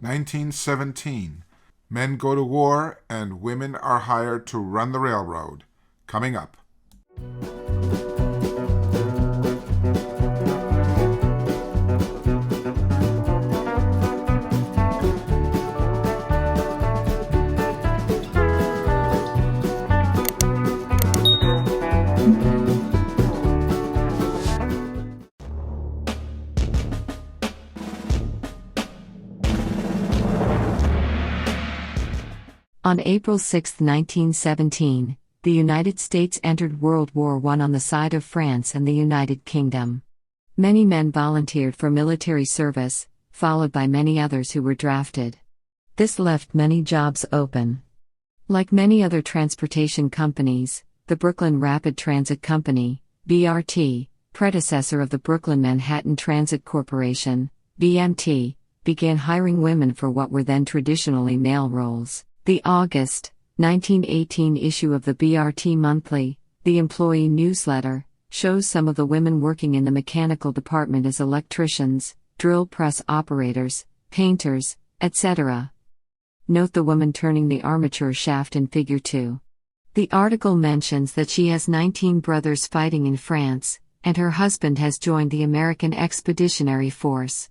1917. Men go to war and women are hired to run the railroad. Coming up. On April 6, 1917, the United States entered World War I on the side of France and the United Kingdom. Many men volunteered for military service, followed by many others who were drafted. This left many jobs open. Like many other transportation companies, the Brooklyn Rapid Transit Company, BRT, predecessor of the Brooklyn Manhattan Transit Corporation, BMT, began hiring women for what were then traditionally male roles. The August 1918 issue of the BRT Monthly, the employee newsletter, shows some of the women working in the mechanical department as electricians, drill press operators, painters, etc. Note the woman turning the armature shaft in Figure 2. The article mentions that she has 19 brothers fighting in France, and her husband has joined the American Expeditionary Force.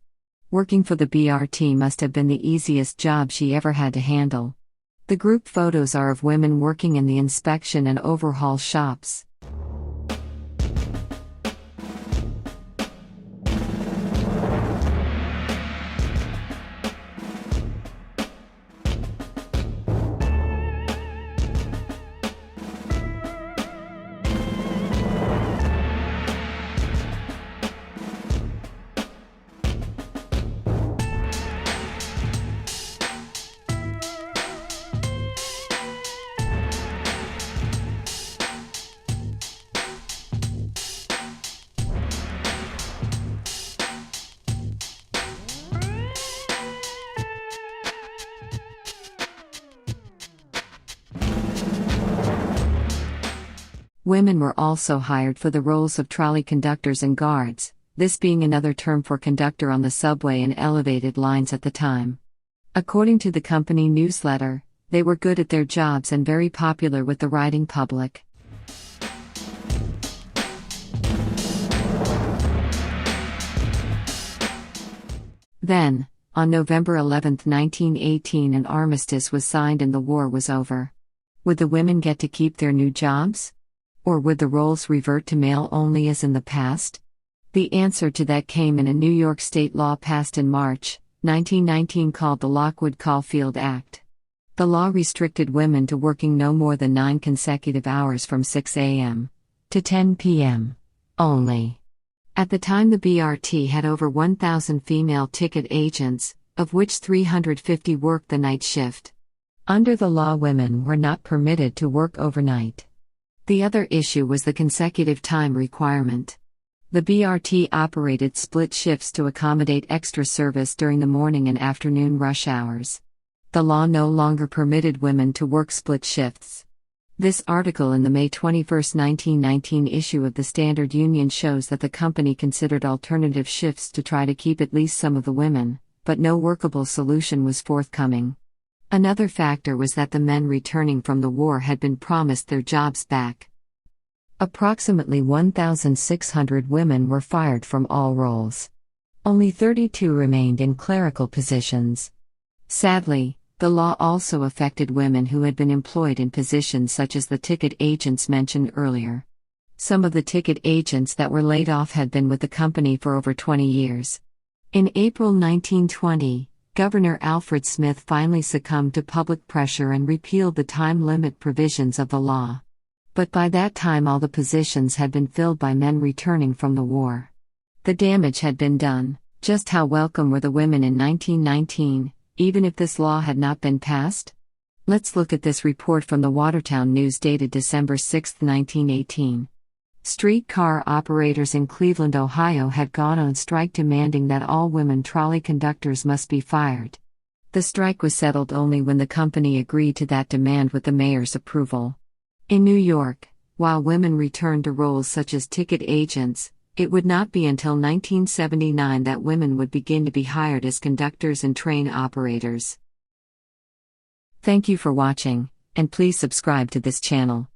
Working for the BRT must have been the easiest job she ever had to handle. The group photos are of women working in the inspection and overhaul shops. Women were also hired for the roles of trolley conductors and guards, this being another term for conductor on the subway and elevated lines at the time. According to the company newsletter, they were good at their jobs and very popular with the riding public. Then, on November 11, 1918, an armistice was signed and the war was over. Would the women get to keep their new jobs? Or would the roles revert to male only as in the past? The answer to that came in a New York state law passed in March 1919 called the Lockwood-Caulfield Act. The law restricted women to working no more than 9 consecutive hours from 6 a.m. to 10 p.m. only. At the time, the BRT had over 1,000 female ticket agents, of which 350 worked the night shift. Under the law, women were not permitted to work overnight. The other issue was the consecutive time requirement. The BRT operated split shifts to accommodate extra service during the morning and afternoon rush hours. The law no longer permitted women to work split shifts. This article in the May 21, 1919 issue of the Standard Union shows that the company considered alternative shifts to try to keep at least some of the women, but no workable solution was forthcoming. Another factor was that the men returning from the war had been promised their jobs back. Approximately 1,600 women were fired from all roles. Only 32 remained in clerical positions. Sadly, the law also affected women who had been employed in positions such as the ticket agents mentioned earlier. Some of the ticket agents that were laid off had been with the company for over 20 years. In April 1920, Governor Alfred Smith finally succumbed to public pressure and repealed the time limit provisions of the law. But by that time all the positions had been filled by men returning from the war. The damage had been done. Just how welcome were the women in 1919, even if this law had not been passed? Let's look at this report from the Watertown News dated December 6, 1918. Streetcar operators in Cleveland, Ohio had gone on strike demanding that all women trolley conductors must be fired. The strike was settled only when the company agreed to that demand with the mayor's approval. In New York, while women returned to roles such as ticket agents, It would not be until 1979 that women would begin to be hired as conductors and train operators. Thank you for watching, and please subscribe to this channel.